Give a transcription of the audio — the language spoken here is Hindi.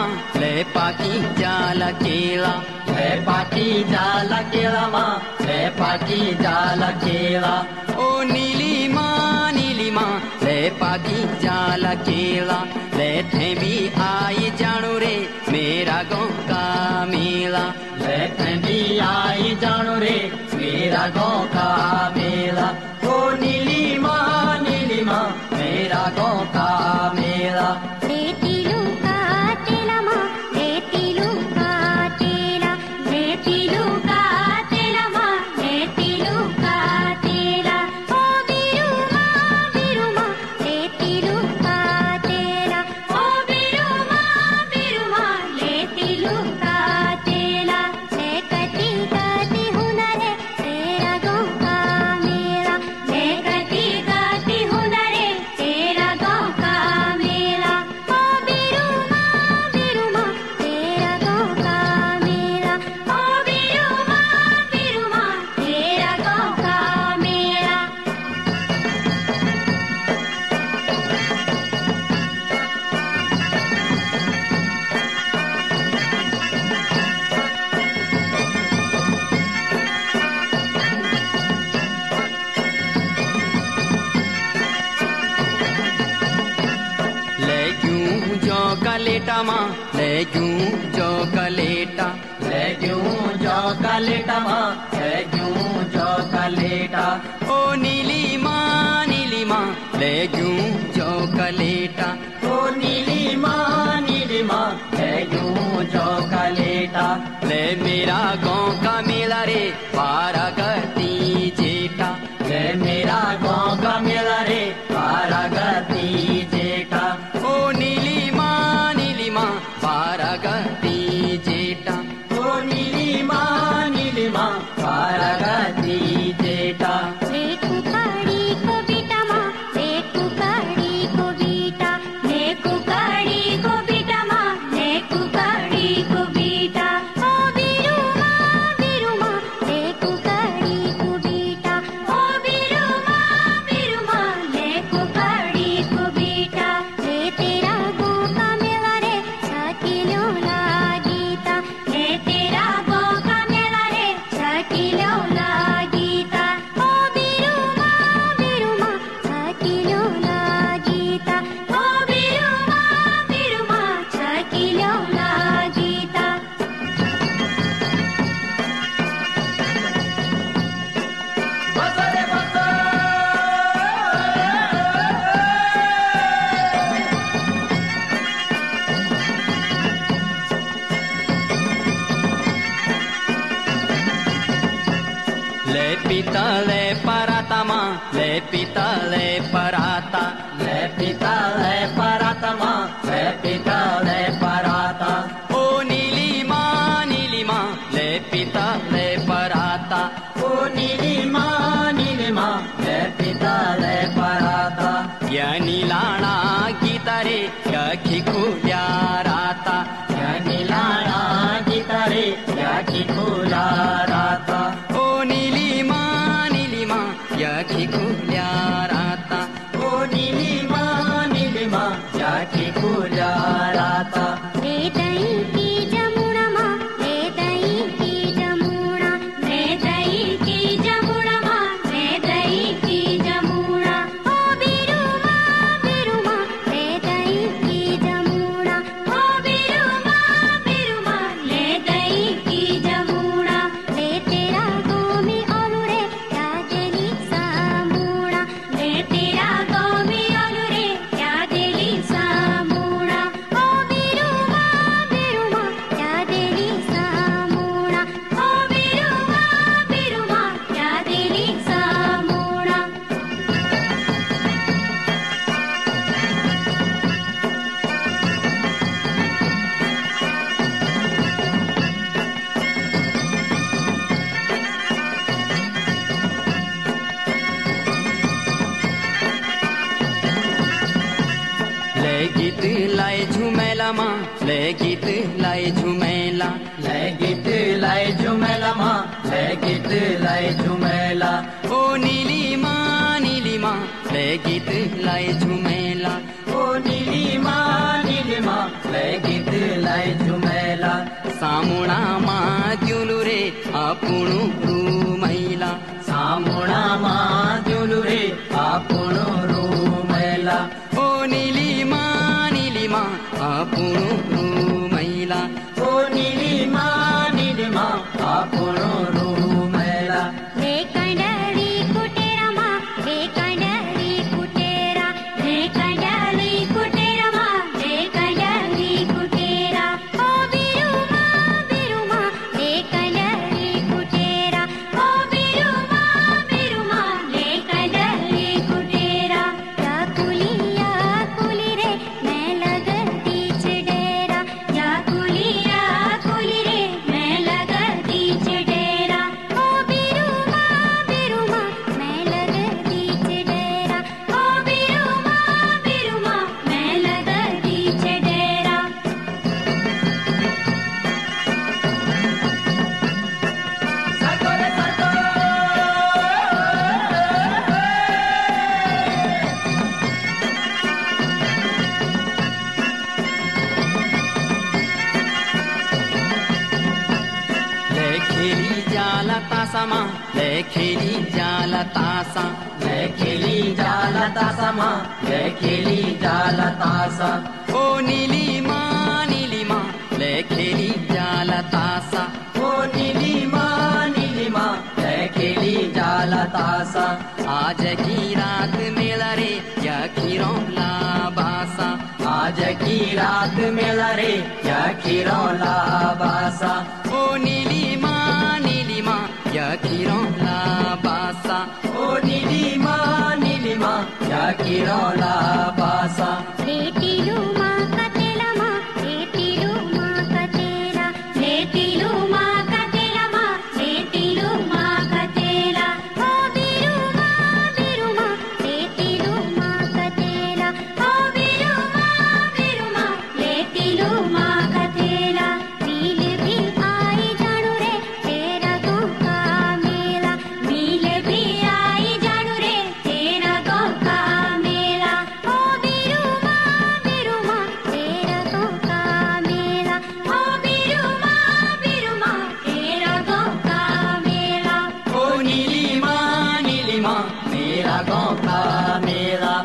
मा ले पाकी जाल केला ले पाकी जाल केला मा ले पाकी जाल केला ओ नीली माँ ले पाकी जाल केला ले थे भी आई जानू रे मेरा गाँव का मेला ले थे भी आई जानू रे मेरा गाँव का मेला ओ नीली माँ मेरा गाँव का मेला कलेटा माँ ले क्यों जो कलेटा ले क्यों जो कलेटा माँ ले क्यों जो कलेटा ओ नीली माँ ले क्यों जो कलेटा ओ नीली माँ ले क्यों जो कलेटा ले मेरा गाँव का मेला रे पारा गति जेठा ले मेरा गाँव का मेला रे पारा गति जेठा ओ नीली माँ पारा गति जेठा ओ नीली माँ पारा गति जेठा पितले पराता माँ ले पितले पराता ले पितले पराता माँ ले पितले पराता ओ नीली माँ ले पितले पराता ओ नीली माँ ले पितले पराता या नीलाणा गीता रे या खिखुल्या राता या नीलाणा गीता रे या खिखुल्या राता ओ नीली माँ या खिखुल्या राता ओ नीली माँ या खिखुल्या राता गीत लाए झुमेला माँ ले गीत लाए झुमेला ले गीत लाए झुमेला माँ ले गीत लाए झुमेला ओ नीली माँ ले गीत लाए झुमेला ओ नीली माँ ले गीत लाई झुमेला सामुणा मा जुलु रे આપણું રૂમૈલા सामुणा मा जुलु रे આપણું રૂમેલા ओ नीलिमा नीलिमा આપણું રૂમૈલા ओ नीलिमा नीलिमा આપણું રૂમેલા रे कंडली कुटेरमा रे कंडली कुटेरा रे कंडली कुटेरमा रे कंडली कुटेरा ओ बिरुमा बिरुमा रे कंडली कुटेरा ओ बिरुमा बिरुमा रे कंडली कुटेरा या कुली रे मैं लगती चडेरा या कुली रे मैं लगती चडेरा ओ बिरुमा बिरुमा मैं लगती चडेरा ओ बिरुमा बिरुमा मैं लगती चडेरा લેખેલી जाला तासामा લેખેલી जाला तासा खेली जाला तासामा खेली जाला तासा ओ नीलिमा नीलिमा લેખેલી जाला तासा ओ नीलिमा नीलिमा खेली जाला तासा आज की रात मेला रे या खीरों ला बासा आज की रात मेला रे या खीरौला बासा ओ नीलिमा नीलिमा या खीरों ला बासा ओ नीलिमा नीलिमा या खीरौला बासा रेटिलुमा कतेलमा रेटिलुमा कतेला रेटिलुमा कतेलमा रेटिलुमा कतेला ओ बिरुमा बिरुमा रेटिलुमा कतेला ओ बिरुमा बिरुमा रेटिलुमा कतेला मिल भी आई जानू रे तेरा गाँव का मेला मिल भी आई जानू रे तेरा गाँव का मेला ओ बिरुमा बिरुमा तेरा गाँव का मेला ओ बिरुमा बिरुमा तेरा गाँव का मेला ओ नीलिमा नीलिमा मेरा गाँव का मेला